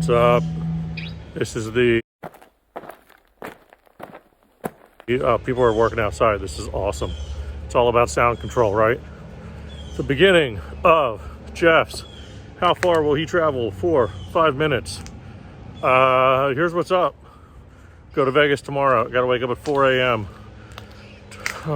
What's up? This is the people are working outside. This is awesome. It's all about sound control, right? The beginning of Jeff's. How far will he travel for 5 minutes? Here's what's up. Go to Vegas tomorrow. Got to wake up at 4 a.m.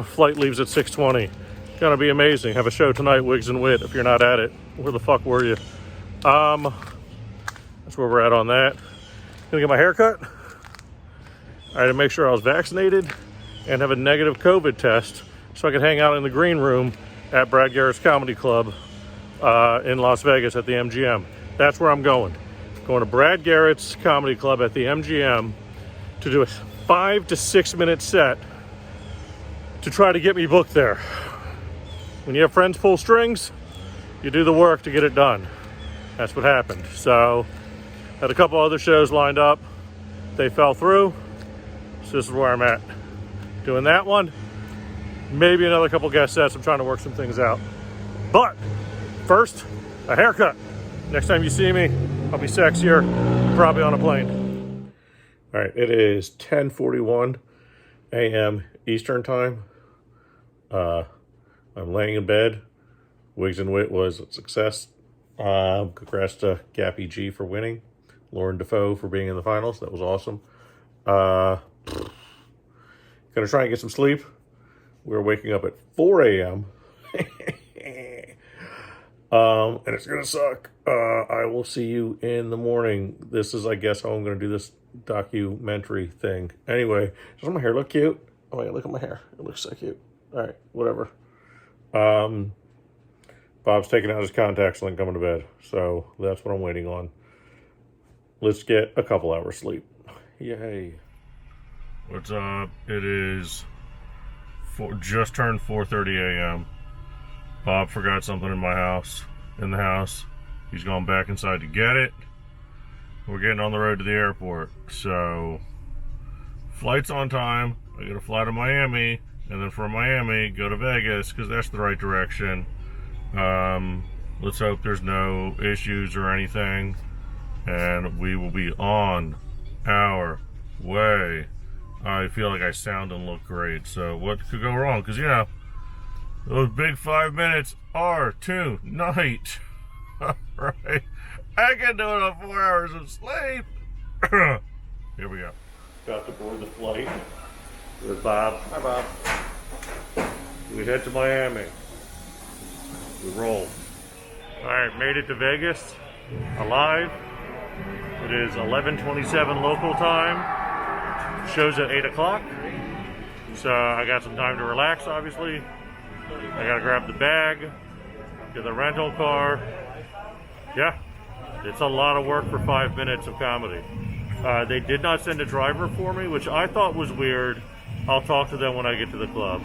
Flight leaves at 6:20. Gonna be amazing. Have a show tonight, Wigs and Wit. If you're not at it, where the fuck were you? That's where we're at on that. Gonna get my hair cut. I had to make sure I was vaccinated and have a negative COVID test so I could hang out in the green room at Brad Garrett's Comedy Club in Las Vegas at the MGM. That's where I'm going. Going to Brad Garrett's Comedy Club at the MGM to do a 5 to 6 minute set to try to get me booked there. When you have friends pull strings, you do the work to get it done. That's what happened. So, had a couple other shows lined up. They fell through. So this is where I'm at. Doing that one. Maybe another couple guest sets. I'm trying to work some things out. But, first, a haircut. Next time you see me, I'll be sexier, probably on a plane. All right, it is 10:41 a.m. Eastern time. I'm laying in bed. Wigs and Wit was a success. Congrats to Gappy G for winning. Lauren Defoe for being in the finals. That was awesome. Gonna try and get some sleep. We're waking up at 4 a.m. And it's gonna suck. I will see you in the morning. This is, I guess, how I'm gonna do this documentary thing. Anyway, doesn't my hair look cute? Oh yeah, look at my hair. It looks so cute. All right, whatever. Bob's taking out his contacts and coming to bed. So that's what I'm waiting on. Let's get a couple hours sleep. Yay. What's up? It is just turned 4:30 a.m. Bob forgot something in the house. He's gone back inside to get it. We're getting on the road to the airport. So, flight's on time. I gotta fly to Miami, and then from Miami, go to Vegas, because that's the right direction. Let's hope there's no issues or anything, and we will be on our way. I feel like I sound and look great, so what could go wrong? Because, you know, those big 5 minutes are tonight. Right? I can do it on 4 hours of sleep. Here we go. About to board the flight with Bob. Hi, Bob. We head to Miami. We roll. All right, made it to Vegas, alive. It is 11:27 local time. Show's at 8 o'clock. So I got some time to relax, obviously. I gotta grab the bag, get the rental car. Yeah, it's a lot of work for 5 minutes of comedy. They did not send a driver for me, which I thought was weird. I'll talk to them when I get to the club.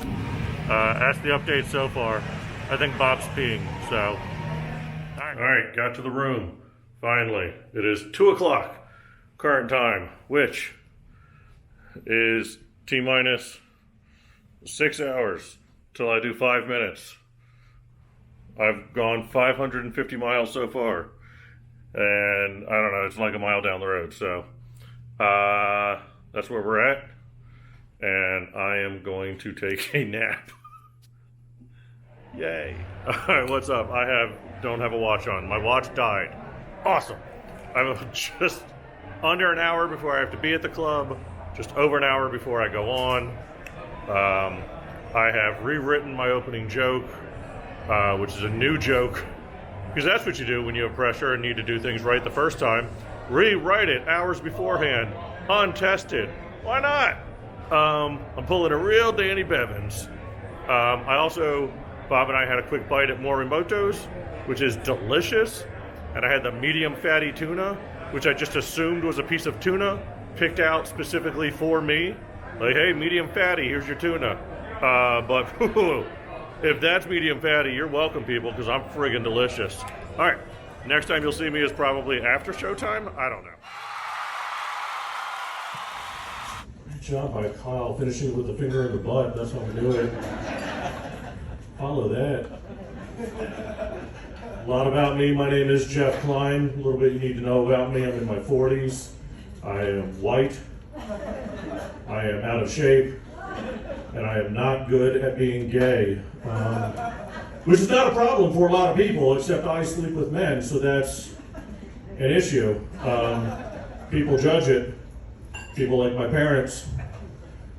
That's the update so far. I think Bob's peeing, so. All right, got to the room, finally. It is 2 o'clock current time, which is T-minus 6 hours till I do 5 minutes. I've gone 550 miles so far, and I don't know, it's like a mile down the road, so that's where we're at, and I am going to take a nap. Yay. All right, what's up? Don't have a watch on. My watch died. Awesome. I'm just under an hour before I have to be at the club, just over an hour before I go on. I have rewritten my opening joke, which is a new joke, because that's what you do when you have pressure and need to do things right the first time. Rewrite it hours beforehand, untested. Why not? I'm pulling a real Danny Bevins. Bob and I had a quick bite at Morimoto's, which is delicious, and I had the medium fatty tuna, which I just assumed was a piece of tuna, picked out specifically for me. Like, hey, medium fatty, here's your tuna. But if that's medium fatty, you're welcome, people, because I'm friggin' delicious. All right, next time you'll see me is probably after showtime. I don't know. Good job by Kyle, finishing with the finger in the butt. That's how we do it. Follow that. A lot about me. My name is Jeff Klein. A little bit you need to know about me. I'm in my 40s. I am white. I am out of shape. And I am not good at being gay. Which is not a problem for a lot of people, except I sleep with men, so that's an issue. People judge it. People like my parents.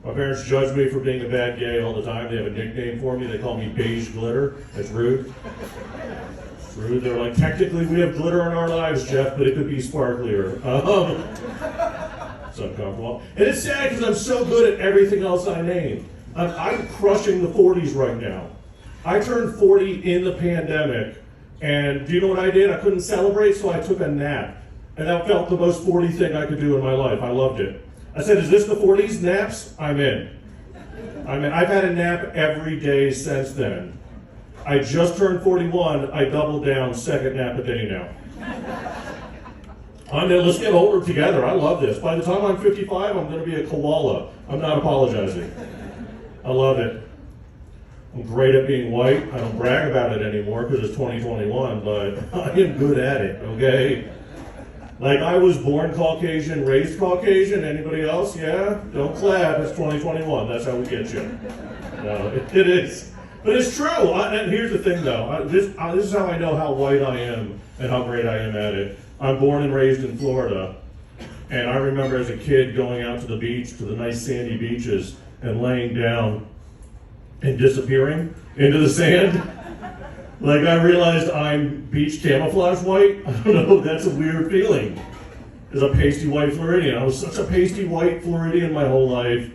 My parents judge me for being a bad gay all the time. They have a nickname for me. They call me Beige Glitter. That's rude. It's rude. They're like, technically we have glitter in our lives, Jeff, but it could be sparklier. It's uncomfortable. And it's sad because I'm so good at everything else I name. I'm crushing the 40s right now. I turned 40 in the pandemic, and do you know what I did? I couldn't celebrate, so I took a nap. And that felt the most 40 thing I could do in my life. I loved it. I said, is this the 40s? Naps? I'm in. I've had a nap every day since then. I just turned 41. I doubled down, second nap a day now. Let's get older together. I love this. By the time I'm 55, I'm going to be a koala. I'm not apologizing. I love it. I'm great at being white. I don't brag about it anymore because it's 2021, but I am good at it, okay? Like, I was born Caucasian, raised Caucasian. Anybody else? Yeah? Don't clap. It's 2021. That's how we get you. No, it is. But it's true. And here's the thing, though. This is how I know how white I am and how great I am at it. I'm born and raised in Florida. And I remember as a kid going out to the beach, to the nice sandy beaches, and laying down and disappearing into the sand. Like, I realized I'm beach camouflage white. I don't know, that's a weird feeling. As a pasty white Floridian. I was such a pasty white Floridian my whole life.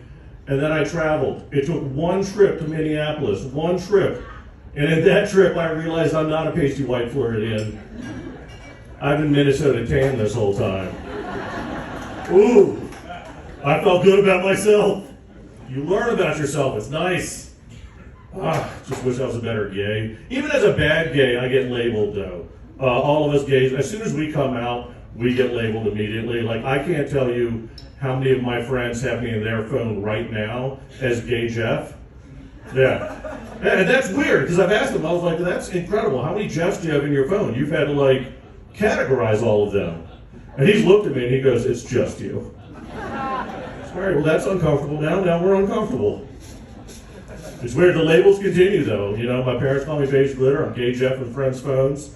And then I traveled. It took one trip to Minneapolis, one trip. And in that trip, I realized I'm not a pasty white Floridian. I've been Minnesota tan this whole time. Ooh, I felt good about myself. You learn about yourself, it's nice. Just wish I was a better gay. Even as a bad gay, I get labeled though. All of us gays, as soon as we come out, we get labeled immediately. Like, I can't tell you how many of my friends have me in their phone right now as Gay Jeff. Yeah. And that's weird, because I've asked them, I was like, that's incredible. How many Jeffs do you have in your phone? You've had to, like, categorize all of them. And he's looked at me and he goes, it's just you. All right, well, that's uncomfortable now. Now we're uncomfortable. It's weird. The labels continue, though. You know, my parents call me Beige Glitter. I'm Gay Jeff with friends' phones.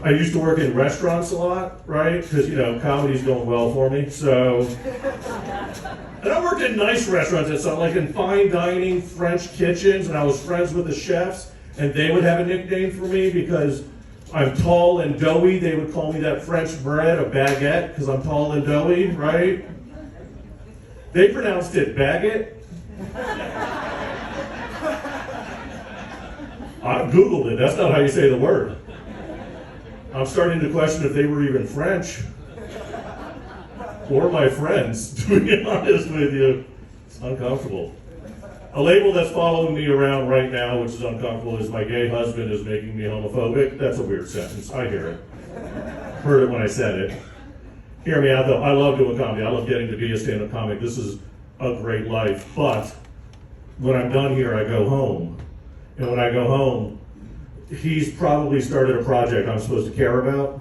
I used to work in restaurants a lot, right? Because, you know, comedy's going well for me. So, and I worked in nice restaurants and stuff, like in fine dining, French kitchens, and I was friends with the chefs, and they would have a nickname for me because I'm tall and doughy. They would call me that French bread, a baguette, because I'm tall and doughy, right? They pronounced it baguette. I Googled it. That's not how you say the word. I'm starting to question if they were even French. Or my friends, to be honest with you. It's uncomfortable. A label that's following me around right now, which is uncomfortable, is my gay husband is making me homophobic. That's a weird sentence. I hear it. Heard it when I said it. Hear me out, though. I love doing comedy. I love getting to be a stand-up comic. This is a great life. But when I'm done here, I go home. And when I go home, he's probably started a project I'm supposed to care about.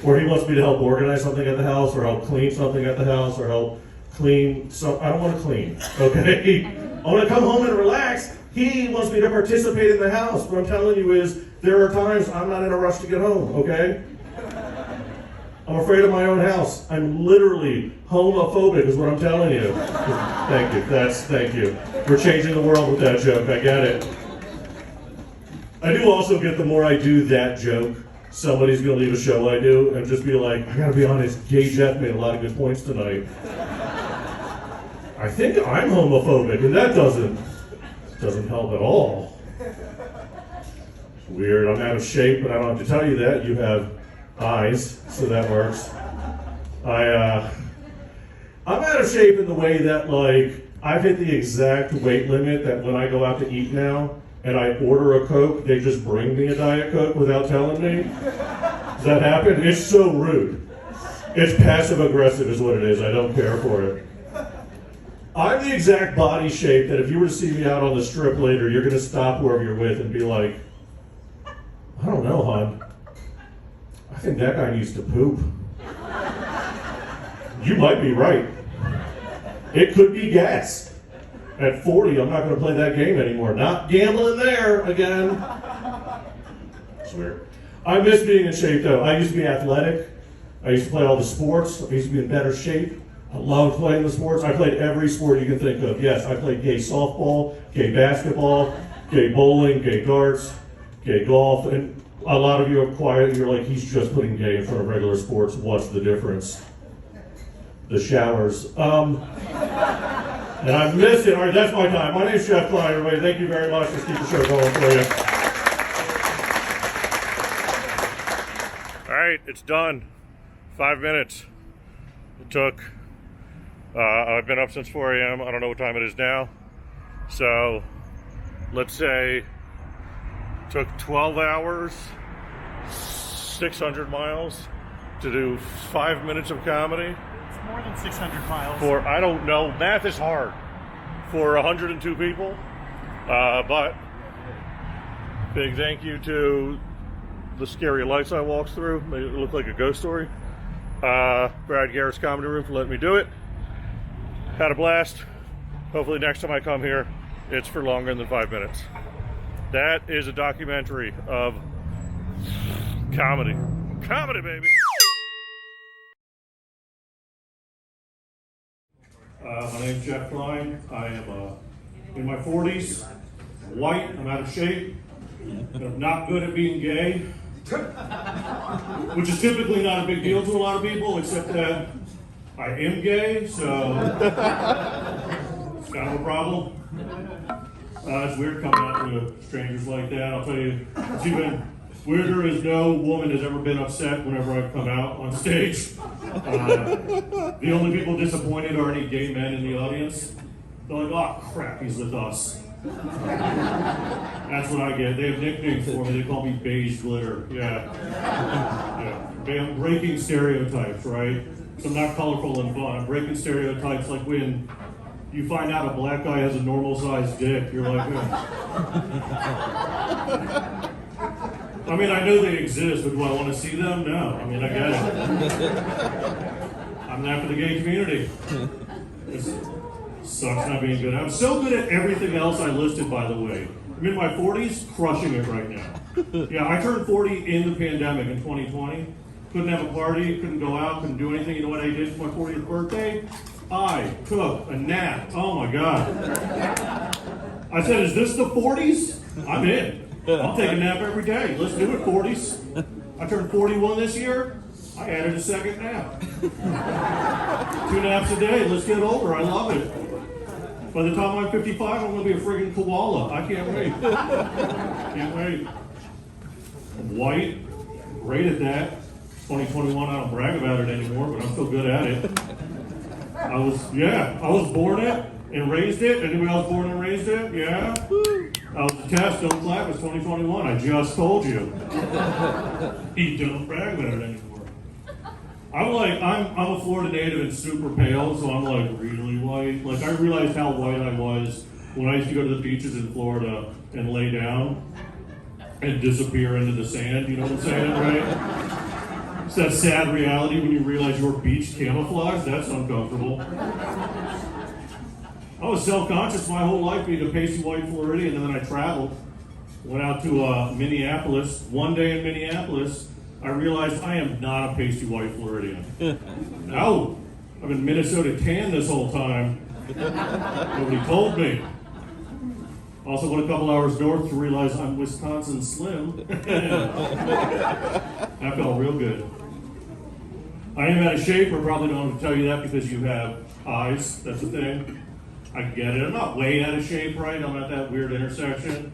Or he wants me to help organize something at the house, or help clean something at the house, or help clean some. I don't want to clean, okay? I want to come home and relax. He wants me to participate in the house. What I'm telling you is, there are times I'm not in a rush to get home, okay? I'm afraid of my own house. I'm literally homophobic is what I'm telling you. Thank you, thank you. We're changing the world with that joke, I get it. I do also get the more I do that joke, somebody's gonna leave a show I do and just be like, I gotta be honest, Gay Jeff made a lot of good points tonight. I think I'm homophobic, and that doesn't help at all. It's weird, I'm out of shape, but I don't have to tell you that. You have eyes, so that works. I'm out of shape in the way that, like, I've hit the exact weight limit that when I go out to eat now, and I order a Coke, they just bring me a Diet Coke without telling me. Does that happen? It's so rude. It's passive aggressive is what it is. I don't care for it. I'm the exact body shape that if you were to see me out on the strip later, you're going to stop whoever you're with and be like, I don't know, hon. I think that guy needs to poop. You might be right. It could be gas. At 40, I'm not going to play that game anymore. Not gambling there again. It's weird. I miss being in shape, though. I used to be athletic. I used to play all the sports. I used to be in better shape. I loved playing the sports. I played every sport you can think of. Yes, I played gay softball, gay basketball, gay bowling, gay darts, gay golf. And a lot of you are quiet. You're like, he's just putting gay in front of regular sports. What's the difference? The showers. And I missed it. All right, that's my time. My name's Jeff Klein, everybody. Thank you very much. Let's keep the show going for you. All right, it's done. 5 minutes. It took, I've been up since 4 a.m. I don't know what time it is now. So, let's say it took 12 hours, 600 miles to do 5 minutes of comedy. It's more than 600 miles. For, I don't know, math is hard. For 102 people. But, big thank you to the scary lights I walked through. Made it look like a ghost story. Brad Garrett's Comedy Room for letting me do it. Had a blast. Hopefully next time I come here, it's for longer than 5 minutes. That is a documentary of comedy. Comedy, baby! My name's Jeff Klein. I am in my 40s, white, I'm out of shape, and I'm not good at being gay. Which is typically not a big deal to a lot of people, except that I am gay, so it's kind of a problem. It's weird coming out to strangers like that. I'll tell you, it's even weirder is no woman has ever been upset whenever I've come out on stage. The only people disappointed are any gay men in the audience. They're like, oh crap, he's with us. That's what I get. They have nicknames for me. They call me Beige Glitter. Yeah. I'm breaking stereotypes, right? So I'm not colorful and fun. I'm breaking stereotypes like when you find out a black guy has a normal sized dick, you're like, I mean, I know they exist, but do I want to see them? No. I mean, I get it. I'm not for the gay community. Sucks not being good. I'm so good at everything else I listed, by the way. I'm in my 40s, crushing it right now. Yeah, I turned 40 in the pandemic in 2020. Couldn't have a party, couldn't go out, couldn't do anything. You know what I did for my 40th birthday? I took a nap. Oh my God. I said, is this the 40s? I'm in. I'll take a nap every day. Let's do it, 40s. I turned 41 this year. I added a second nap. 2 naps a day. Let's get older. I love it. By the time I'm 55, I'm going to be a friggin' koala. I can't wait. Can't wait. I'm white. Great at that. 2021, I don't brag about it anymore, but I'm still good at it. I was born it and raised it. Anybody else born and raised it? Yeah. I was a test, don't clap, it's 2021. I just told you. You don't brag about it anymore. I'm a Florida native and super pale, so I'm like really white. Like I realized how white I was when I used to go to the beaches in Florida and lay down and disappear into the sand, you know what I'm saying, right? It's that sad reality when you realize you're beach camouflage, that's uncomfortable. I was self-conscious my whole life being a pasty white Floridian, and then I traveled. Went out to Minneapolis. One day in Minneapolis, I realized I am not a pasty white Floridian. No, I've been Minnesota tan this whole time. Nobody told me. Also went a couple hours north to realize I'm Wisconsin slim. That felt real good. I am out of shape. I probably don't have to tell you that because you have eyes. That's the thing. I get it. I'm not way out of shape, right? I'm at that weird intersection.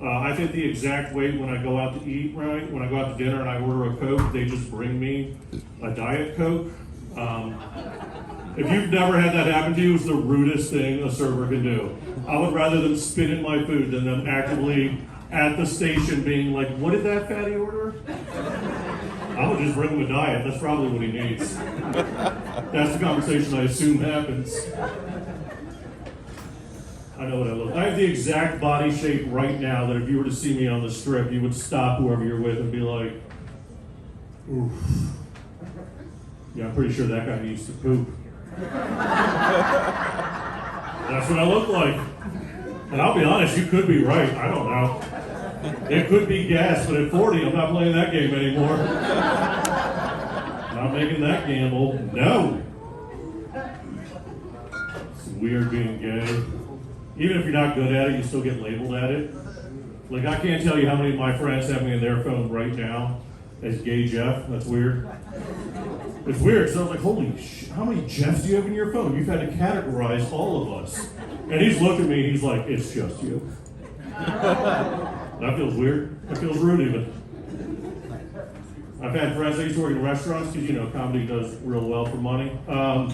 I think the exact weight when I go out to eat, right? When I go out to dinner and I order a Coke, they just bring me a Diet Coke. If you've never had that happen to you, it's the rudest thing a server can do. I would rather them spit in my food than them actively at the station being like, what did that fatty order? I would just bring him a diet. That's probably what he needs. That's the conversation I assume happens. I know what I look. I have the exact body shape right now that if you were to see me on the strip, you would stop whoever you're with and be like, oof. Yeah, I'm pretty sure that guy needs to poop. That's what I look like. And I'll be honest, you could be right. I don't know. It could be gas, but at 40, I'm not playing that game anymore. Not making that gamble. No. It's weird being gay. Even if you're not good at it, you still get labeled at it. Like, I can't tell you how many of my friends have me in their phone right now as Gay Jeff. That's weird. It's weird. So I was like, holy shit, how many Jeffs do you have in your phone? You've had to categorize all of us. And he's looked at me, he's like, it's just you. That feels weird. That feels rude even. I've had friends that used to work in restaurants because, you know, comedy does real well for money. And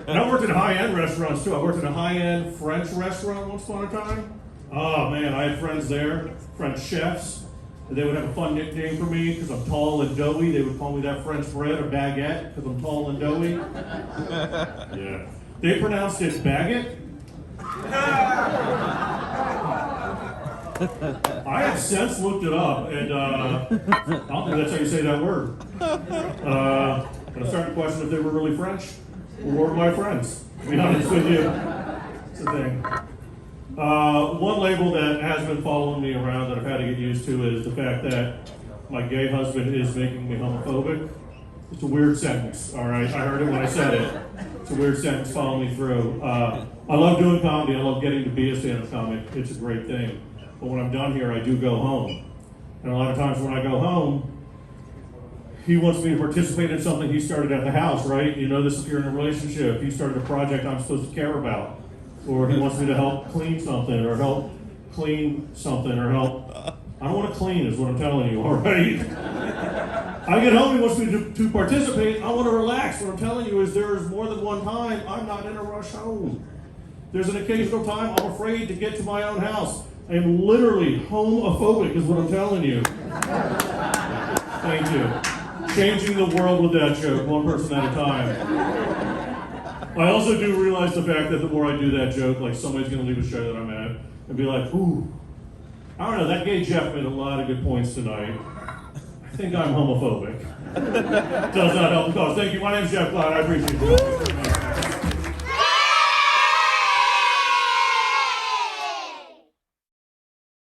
I worked in high-end restaurants too. I worked in a high-end French restaurant once upon a time. Oh man, I had friends there, French chefs. And they would have a fun nickname for me because I'm tall and doughy. They would call me that French bread, a baguette, because I'm tall and doughy. Yeah. They pronounced it baguette. I have since looked it up, and I don't think that's how you say that word. And I started to question if they were really French or were my friends, to be honest with you. It's a thing. One label that has been following me around that I've had to get used to is the fact that my gay husband is making me homophobic. It's a weird sentence, all right? I heard it when I said it. It's a weird sentence following me through. I love doing comedy. I love getting to be a stand-up comic. It's a great thing. But when I'm done here, I do go home. And a lot of times when I go home, he wants me to participate in something he started at the house, right? You know this if you're in a relationship. He started a project I'm supposed to care about. Or he wants me to help clean something, or help clean something, or help. I don't want to clean, is what I'm telling you, all right? I get home, he wants me to participate. I want to relax. What I'm telling you is there is more than one time I'm not in a rush home. There's an occasional time I'm afraid to get to my own house. I am literally homophobic, is what I'm telling you. Thank you. Changing the world with that joke, one person at a time. I also do realize the fact that the more I do that joke, like somebody's going to leave a show that I'm at and be like, ooh, I don't know, that gay Jeff made a lot of good points tonight. I think I'm homophobic. Does not help the cause. Thank you. My name's Jeff Cloud. I appreciate you.